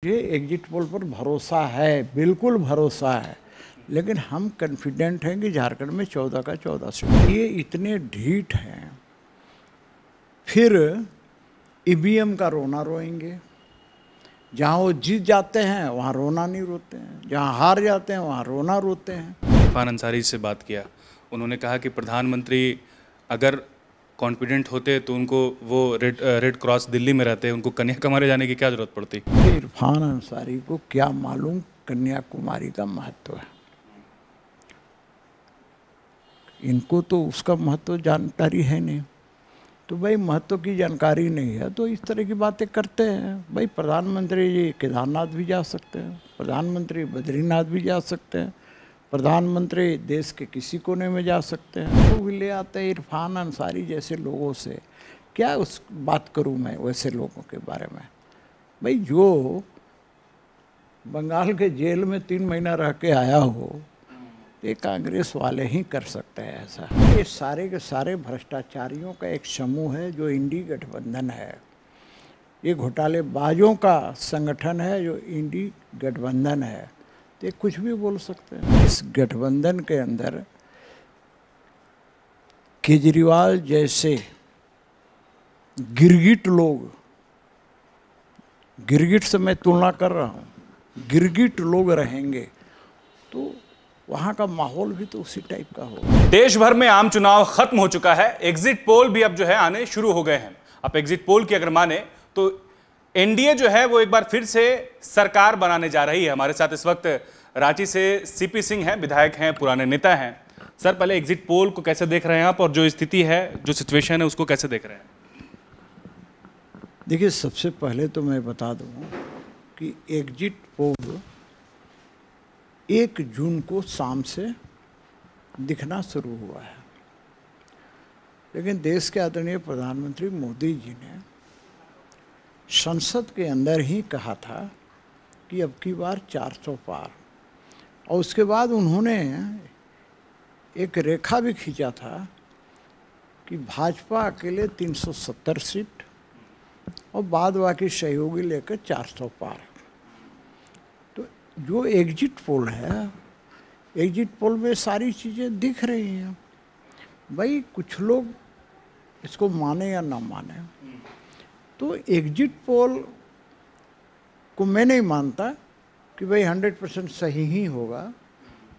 ये exit poll पर भरोसा है, बिल्कुल भरोसा है, लेकिन हम कॉन्फिडेंट हैं कि झारखंड में 14 का 14 सीट। ये इतने ढीठ हैं, फिर ईवीएम का रोना रोएंगे। जहाँ वो जीत जाते हैं वहाँ रोना नहीं रोते हैं, जहाँ हार जाते हैं वहाँ रोना रोते हैं। इरफान अंसारी से बात किया, उन्होंने कहा कि प्रधानमंत्री अगर कॉन्फिडेंट होते तो उनको वो रेड क्रॉस दिल्ली में रहते, उनको कन्याकुमारी जाने की क्या जरूरत पड़ती। इरफान अंसारी को क्या मालूम कन्याकुमारी का महत्व है। इनको तो उसका महत्व जानकारी है नहीं, तो भाई महत्व की जानकारी नहीं है तो इस तरह की बातें करते हैं। भाई प्रधानमंत्री जी केदारनाथ भी जा सकते हैं, प्रधानमंत्री बद्रीनाथ भी जा सकते हैं, प्रधानमंत्री देश के किसी कोने में जा सकते हैं। तो भी ले आते हैं इरफान अंसारी जैसे लोगों से। क्या उस बात करूं मैं वैसे लोगों के बारे में। भाई जो बंगाल के जेल में 3 महीना रह के आया हो, ये कांग्रेस वाले ही कर सकते हैं ऐसा। ये सारे के सारे भ्रष्टाचारियों का एक समूह है जो इंडी गठबंधन है। ये घोटालेबाजों का संगठन है जो इंडी गठबंधन है। तो ये कुछ भी बोल सकते हैं। इस गठबंधन के अंदर केजरीवाल जैसे गिरगिट लोग, गिरगिट से मैं तुलना कर रहा हूँ, गिरगिट लोग रहेंगे तो वहाँ का माहौल भी तो उसी टाइप का होगा। देश भर में आम चुनाव खत्म हो चुका है, एग्जिट पोल भी अब जो है आने शुरू हो गए हैं। अब एग्जिट पोल की अगर माने तो एनडीए जो है वो एक बार फिर से सरकार बनाने जा रही है। हमारे साथ इस वक्त रांची से सीपी सिंह हैं, विधायक हैं, पुराने नेता हैं। सर, पहले एग्जिट पोल को कैसे देख रहे हैं आप, और जो स्थिति है, जो सिचुएशन है, उसको कैसे देख रहे हैं? देखिए, सबसे पहले तो मैं बता दूं कि एग्जिट पोल 1 जून को शाम से दिखना शुरू हुआ है, लेकिन देश के आदरणीय प्रधानमंत्री मोदी जी ने संसद के अंदर ही कहा था कि अब की बार 400 पार, और उसके बाद उन्होंने एक रेखा भी खींचा था कि भाजपा अकेले 370 सीट और बाद बाकी सहयोगी लेकर 400 पार। तो जो एग्जिट पोल है, एग्जिट पोल में सारी चीज़ें दिख रही हैं। भाई कुछ लोग इसको माने या ना माने, तो एग्जिट पोल को मैं नहीं मानता कि भाई 100% सही ही होगा।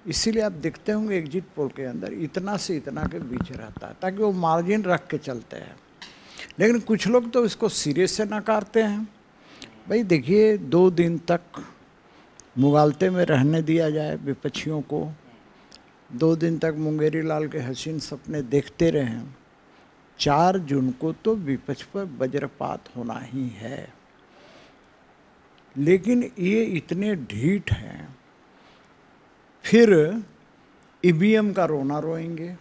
इसीलिए आप देखते होंगे एग्जिट पोल के अंदर इतना से इतना के बीच रहता है, ताकि वो मार्जिन रख के चलते हैं। लेकिन कुछ लोग तो इसको सीरियस से नकारते हैं। भाई देखिए, 2 दिन तक मुगालते में रहने दिया जाए विपक्षियों को, 2 दिन तक मुंगेरी लाल के हसीन सपने देखते रहें। 4 जून को तो विपक्ष पर वज्रपात होना ही है। लेकिन ये इतने ढीठ हैं, फिर ईवीएम का रोना रोएंगे।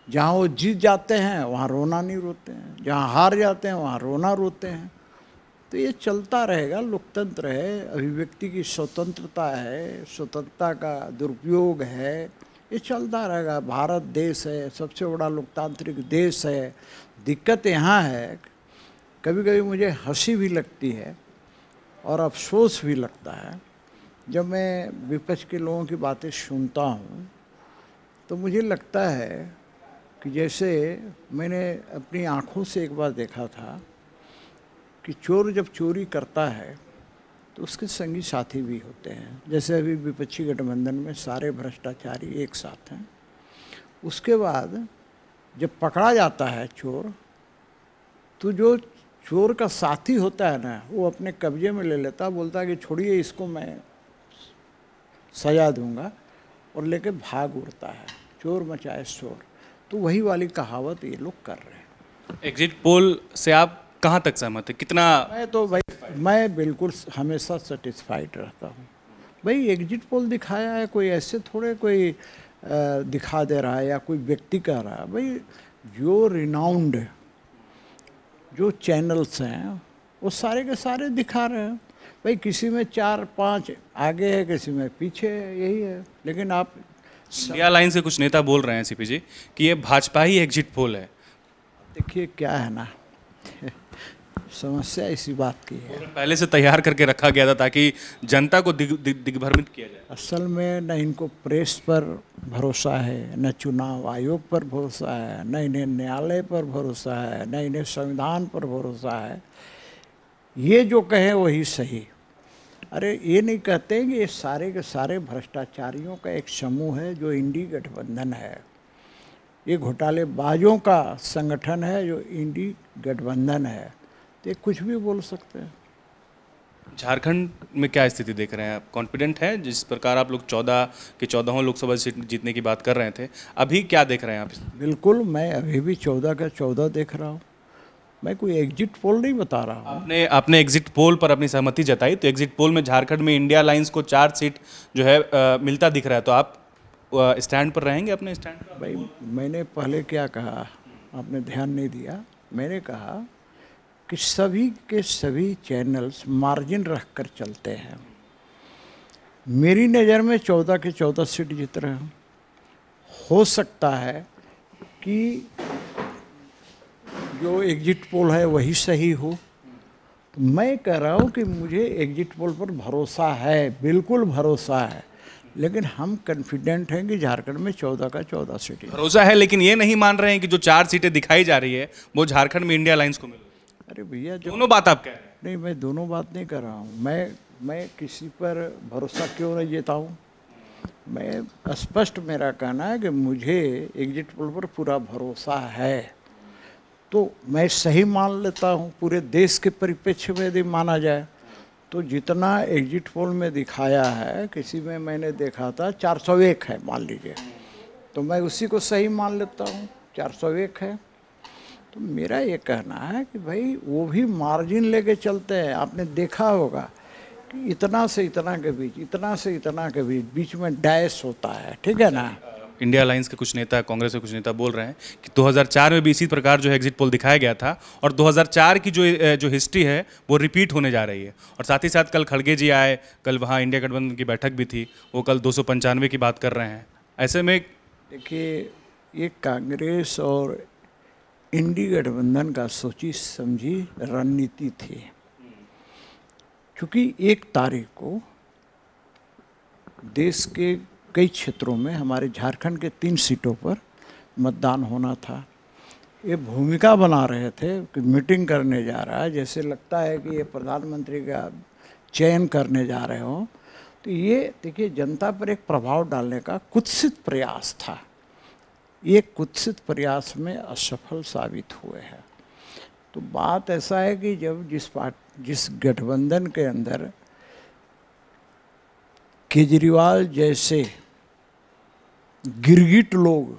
जहाँ वो जीत जाते हैं वहाँ रोना नहीं रोते हैं, जहाँ हार जाते हैं वहाँ रोना रोते हैं। तो ये चलता रहेगा। लोकतंत्र है, अभिव्यक्ति की स्वतंत्रता है, स्वतंत्रता का दुरुपयोग है, ये चलता रहेगा। भारत देश है, सबसे बड़ा लोकतांत्रिक देश है। दिक्कत यहाँ है, कभी कभी मुझे हंसी भी लगती है और अफसोस भी लगता है जब मैं विपक्ष के लोगों की बातें सुनता हूँ, तो मुझे लगता है कि जैसे मैंने अपनी आँखों से एक बार देखा था कि चोर जब चोरी करता है तो उसके संगी साथी भी होते हैं। जैसे अभी विपक्षी गठबंधन में सारे भ्रष्टाचारी एक साथ हैं। उसके बाद जब पकड़ा जाता है चोर, तो जो चोर का साथी होता है ना, वो अपने कब्जे में ले लेता, बोलता है कि छोड़िए इसको, मैं सजा दूंगा, और लेके भाग उड़ता है। चोर मचाए शोर। तो वही वाली कहावत ये लोग कर रहे हैं। एग्जिट पोल से आप कहाँ तक सहमत है? कितना? मैं तो भाई, मैं बिल्कुल हमेशा सेटिस्फाइड रहता हूँ। भाई एग्जिट पोल दिखाया है, कोई ऐसे थोड़े कोई दिखा दे रहा है या कोई व्यक्ति कह रहा है। भाई जो रिनाउंड जो चैनल्स हैं वो सारे के सारे दिखा रहे हैं। भाई किसी में 4-5 आगे है, किसी में पीछे है, यही है। लेकिन आप इंडिया लाइन से कुछ नेता बोल रहे हैं सीपी जी कि ये भाजपा ही एग्जिट पोल है। देखिए क्या है ना समस्या इसी बात की है। पहले से तैयार करके रखा गया था ताकि जनता को दिग्भ्रमित किया जाए। असल में न इनको प्रेस पर भरोसा है, न चुनाव आयोग पर भरोसा है, न इन्हें न्यायालय पर भरोसा है, न इन्हें संविधान पर भरोसा है। ये जो कहे वही सही। अरे ये नहीं कहते कि ये सारे के सारे भ्रष्टाचारियों का एक समूह है जो इंडी गठबंधन है। ये घोटालेबाजों का संगठन है जो इंडी गठबंधन है। तो ये कुछ भी बोल सकते हैं। झारखंड में क्या स्थिति देख रहे हैं आप? कॉन्फिडेंट हैं? जिस प्रकार आप लोग 14 लोकसभा सीट जीतने की बात कर रहे थे, अभी क्या देख रहे हैं आप? बिल्कुल, मैं अभी भी 14 का 14 देख रहा हूँ। मैं कोई एग्जिट पोल नहीं बता रहा हूँ। आपने एग्जिट पोल पर अपनी सहमति जताई, तो एग्जिट पोल में झारखंड में इंडिया अलायंस को 4 सीट जो है मिलता दिख रहा है, तो आप स्टैंड पर रहेंगे अपने स्टैंड पर? भाई मैंने पहले क्या कहा, आपने ध्यान नहीं दिया। मैंने कहा कि सभी के सभी चैनल्स मार्जिन रख कर चलते हैं। मेरी नज़र में 14 के 14 सीट जीत रहे हैं। हो सकता है कि जो एग्जिट पोल है वही सही हो। मैं कह रहा हूँ कि मुझे एग्जिट पोल पर भरोसा है, बिल्कुल भरोसा है, लेकिन हम कॉन्फिडेंट हैं कि झारखंड में 14 का 14 सीटें। भरोसा है, लेकिन ये नहीं मान रहे हैं कि जो 4 सीटें दिखाई जा रही है वो झारखंड में इंडिया अलायंस को मिले। अरे भैया, दोनों बात आप कह रहे हैं? नहीं, मैं दोनों बात नहीं कर रहा हूँ। मैं किसी पर भरोसा क्यों नहीं जताऊँ? मैं स्पष्ट, मेरा कहना है कि मुझे एग्जिट पोल पर पूरा भरोसा है, तो मैं सही मान लेता हूँ। पूरे देश के परिप्रेक्ष्य में यदि माना जाए तो जितना एग्जिट पोल में दिखाया है, किसी में मैंने देखा था 401 है मान लीजिए, तो मैं उसी को सही मान लेता हूँ, 401 है। तो मेरा ये कहना है कि भाई वो भी मार्जिन लेके चलते हैं। आपने देखा होगा कि इतना से इतना के बीच, इतना से इतना के बीच में डैश होता है, ठीक है ना। इंडिया अलायंस के कुछ नेता, कांग्रेस के कुछ नेता बोल रहे हैं कि 2004 में भी इसी प्रकार जो है एग्जिट पोल दिखाया गया था और 2004 की जो हिस्ट्री है वो रिपीट होने जा रही है। और साथ ही साथ कल खड़गे जी आए, कल वहाँ इंडिया गठबंधन की बैठक भी थी, वो कल 295 की बात कर रहे हैं। ऐसे में देखिए, ये कांग्रेस और इंडी गठबंधन का सोची समझी रणनीति थी, क्योंकि 1 तारीख को देश के कई क्षेत्रों में, हमारे झारखंड के 3 सीटों पर मतदान होना था। ये भूमिका बना रहे थे कि मीटिंग करने जा रहा है, जैसे लगता है कि ये प्रधानमंत्री का चयन करने जा रहे हो। तो ये देखिए, जनता पर एक प्रभाव डालने का कुत्सित प्रयास था। ये कुत्सित प्रयास में असफल साबित हुए हैं। तो बात ऐसा है कि जब जिस गठबंधन के अंदर केजरीवाल जैसे गिरगिट लोग,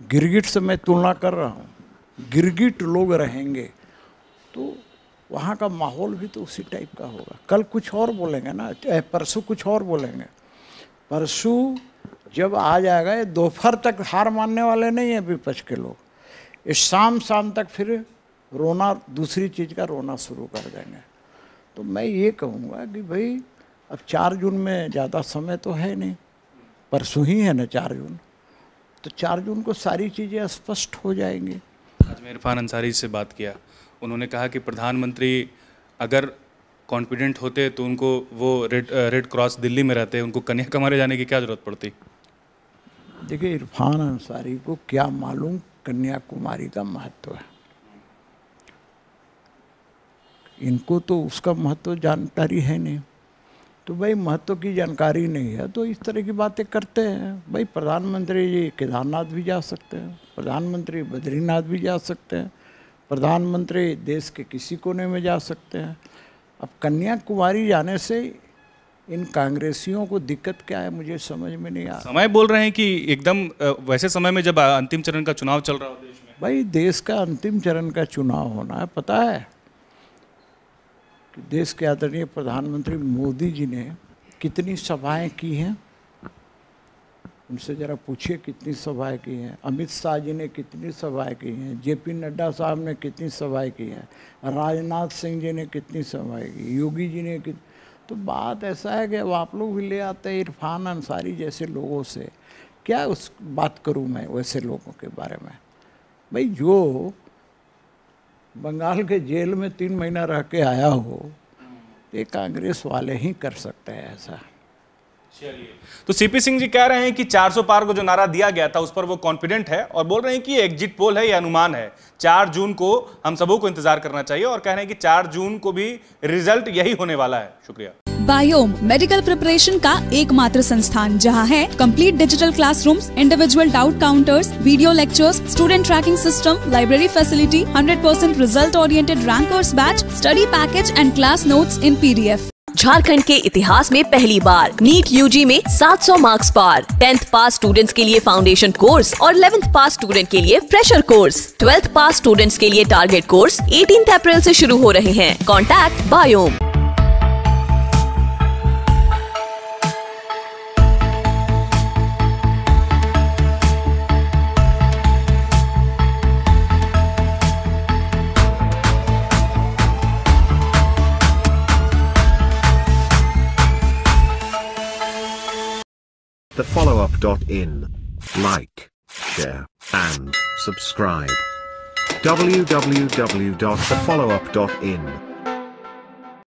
गिरगिट से मैं तुलना कर रहा हूँ, गिरगिट लोग रहेंगे, तो वहाँ का माहौल भी तो उसी टाइप का होगा। कल कुछ और बोलेंगे ना, परसों कुछ और बोलेंगे। परसों जब आ जाएगा, ये दोपहर तक हार मानने वाले नहीं है विपक्ष के लोग। इस शाम तक फिर रोना, दूसरी चीज़ का रोना शुरू कर देंगे। तो मैं ये कहूँगा कि भाई अब 4 जून में ज़्यादा समय तो है नहीं, परसों ही है ना 4 जून, तो 4 जून को सारी चीज़ें स्पष्ट हो जाएंगी। आज मैं इरफान अंसारी से बात किया, उन्होंने कहा कि प्रधानमंत्री अगर कॉन्फिडेंट होते तो उनको वो रेड क्रॉस दिल्ली में रहते, उनको कन्याकुमारी जाने की क्या ज़रूरत पड़ती। देखिए, इरफान अंसारी को क्या मालूम कन्याकुमारी का महत्व है। इनको तो उसका महत्व जानकारी है नहीं। तो भाई महत्व की जानकारी नहीं है तो इस तरह की बातें करते हैं। भाई प्रधानमंत्री जी केदारनाथ भी जा सकते हैं, प्रधानमंत्री बद्रीनाथ भी जा सकते हैं, प्रधानमंत्री देश के किसी कोने में जा सकते हैं। अब कन्याकुमारी जाने से इन कांग्रेसियों को दिक्कत क्या है, मुझे समझ में नहीं आ रहा। समय बोल रहे हैं कि एकदम वैसे समय में जब अंतिम चरण का चुनाव चल रहा हो देश में। भाई देश का अंतिम चरण का चुनाव होना है, पता है कि देश के आदरणीय प्रधानमंत्री मोदी जी ने कितनी सभाएं की हैं, उनसे ज़रा पूछिए कितनी सभाएं की हैं। अमित शाह जी ने कितनी सभाएं की हैं, जेपी नड्डा साहब ने कितनी सभाएं की हैं, राजनाथ सिंह जी ने कितनी सभाएं की, योगी जी ने तो बात ऐसा है कि अब आप लोग भी ले आते हैं इरफान अंसारी जैसे लोगों से। क्या उस बात करूं मैं वैसे लोगों के बारे में। भाई जो बंगाल के जेल में 3 महीना रह के आया हो, ये कांग्रेस वाले ही कर सकते हैं ऐसा। चलिए, तो सीपी सिंह जी कह रहे हैं कि 400 पार को जो नारा दिया गया था उस पर वो कॉन्फिडेंट है और बोल रहे हैं कि एग्जिट पोल है, ये अनुमान है। 4 जून को हम सबों को इंतजार करना चाहिए और कह रहे हैं कि 4 जून को भी रिजल्ट यही होने वाला है। शुक्रिया। बायोम मेडिकल प्रिपरेशन का एकमात्र संस्थान जहां है complete digital classrooms, individual doubt counters, video lectures, student tracking system, library facility, 100% result oriented rankers batch, study package and class notes in PDF। Jharkhand के इतिहास में पहली बार नीट UG में 700 मार्क्स पार। 10th पास स्टूडेंट्स के लिए फाउंडेशन कोर्स और 11th पास student के लिए फ्रेशर कोर्स। 12th पास स्टूडेंट्स के लिए टारगेट कोर्स 18 अप्रैल से शुरू हो रहे हैं। Contact biome. TheFollowUp.in. Like, share, and subscribe. www.thefollowup.in